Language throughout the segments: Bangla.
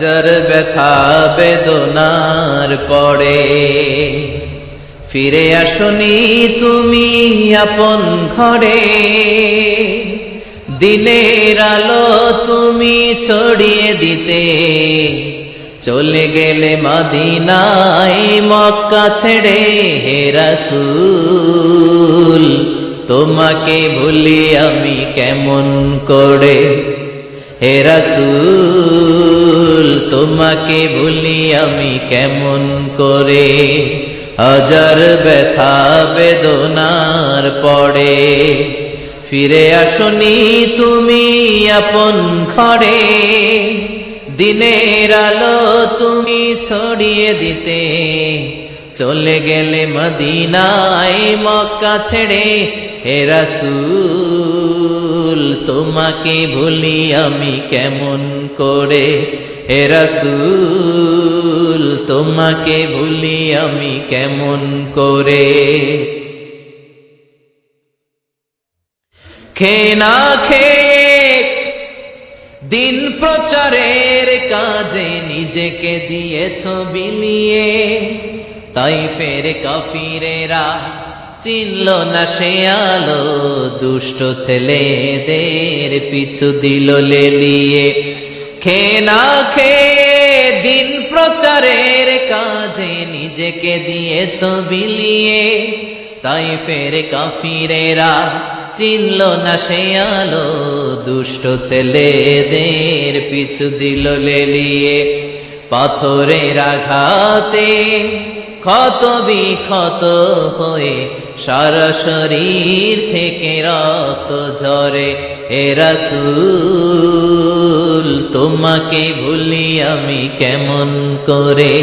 যার ব্যথা বেদনার পরে ফিরে আসনি তুমি আপন ঘরে, দিনের আলো তুমি ছড়িয়ে দিতে চলে গেলে মদিনায় মক্কা ছেড়ে। হে রাসূল তোমাকে ভুলি আমি কেমন করে, হে রাসূল তোমাকে ভুলি আমি কেমন করে। হাজার ব্যথা বেদনার পরে ফিরে আসনি তুমি আপন ঘরে, দিনের আলো তুমি ছড়িয়ে দিতে চলে গেলে মদিনায় মক্কা ছেড়ে। হে রাসূল তোমাকে ভুলি আমি কেমন করে, হে রাসূল তোমাকে ভুলি আমি কেমন করে। খেয়ে না খেয়ে দিন প্রচারের কাজে নিজেকে দিয়েছ বিলিয়ে, তাইফের কাফিরেরা চিনল না সে আলো, দুষ্ট ছেলেদের পিছু দিল লেলিয়ে। খেয়ে না খেয়ে দিন প্রচারের কাজে নিজেকে দিয়েছ বিলিয়ে, তাইফের কাফিরেরা চিনল না সে আলো, দুষ্ট ছেলেদের পিছু দিল লেলিয়ে। পাথরের আঘাতে ক্ষত বিক্ষত হয়ে সারা শরীর থেকে রক্ত ঝরে। হে রাসূল তোমাকে ভুলি আমি কেমন করে,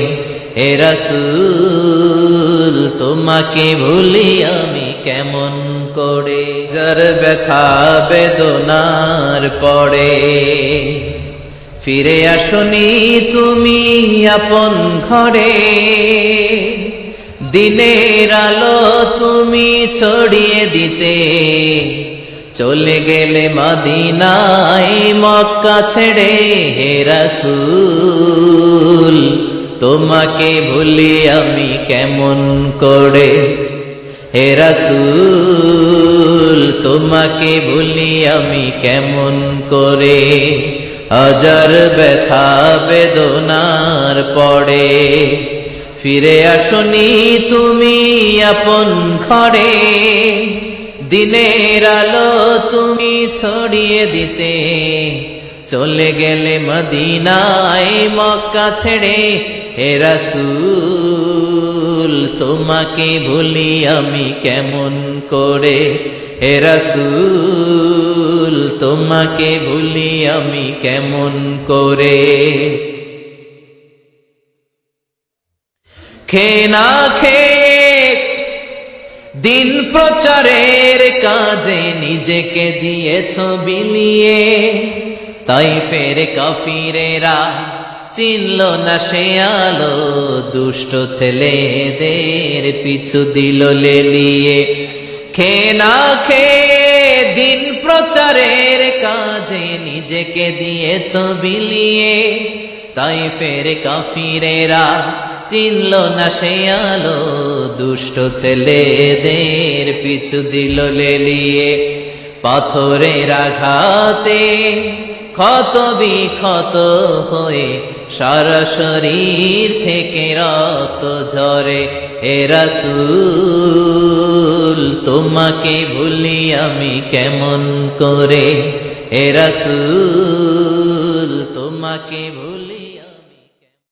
হে রাসূল তোমাকে ভুলি আমি কেমন করে। যার ব্যথা বেদনার পরে ফিরে আসনি তুমি আপন ঘরে, দিনের আলো তুমি ছড়িয়ে দিতে চলে গেলে মদিনায় মক্কা ছেড়ে। হে রাসূল তোমাকে ভুলি আমি কেমন করে, হে রাসূল তোমাকে ভুলি আমি কেমন করে। হাজার ব্যথা বেদনার পরে ফিরে আসনি তুমি আপন ঘরে, দিনের আলো তুমি ছড়িয়ে দিতে চলে গেলে মদিনায় মক্কা ছেড়ে। হে রাসূল তোমাকে ভুলি আমি কেমন করে, হে রাসূল তোমাকে ভুলি আমি কেমন করে। খেয়ে না খেয়ে দিন প্রচারের কাজে নিজেকে দিয়েছ বিলিয়ে, তাইফের কাফিরেরা চিনল না সে আলো, দুষ্ট ছেলেদের পিছু দিল লেলিয়ে। খেয়ে না খেয়ে দিন প্রচারের কাজে নিজেকে দিয়েছ বিলিয়ে, তাইফের কাফিরেরা চিনল না সে আলো, দুষ্ট ছেলেদের পিছু দিল লেলিয়ে। পাথরের আঘাতে ক্ষত বিক্ষত হয়ে সারা শরীর থেকে রক্ত ঝরে। হে রাসূল তোমাকে ভুলি আমি কেমন করে, হে রাসূল তোমাকে ভুলি